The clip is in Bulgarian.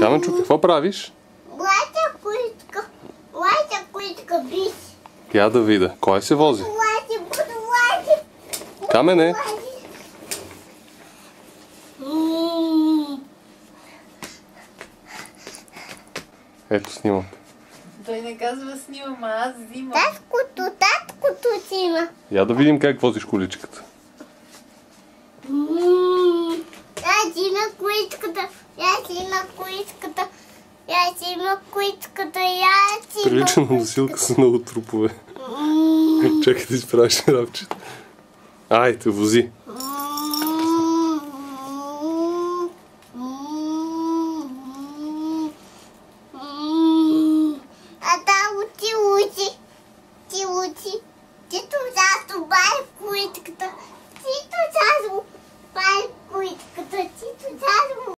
Каменчо, какво правиш? Лайча куичка биш. Я да видя. Кой се вози? Камене. Ето снимам. Той не казва снимам, а аз взимам. Таткото си има. Я да видим как возиш количката. Я си има куичката. Прилича на носилка с много трупове. Чакай да изправиш рапчета. Айде, вози.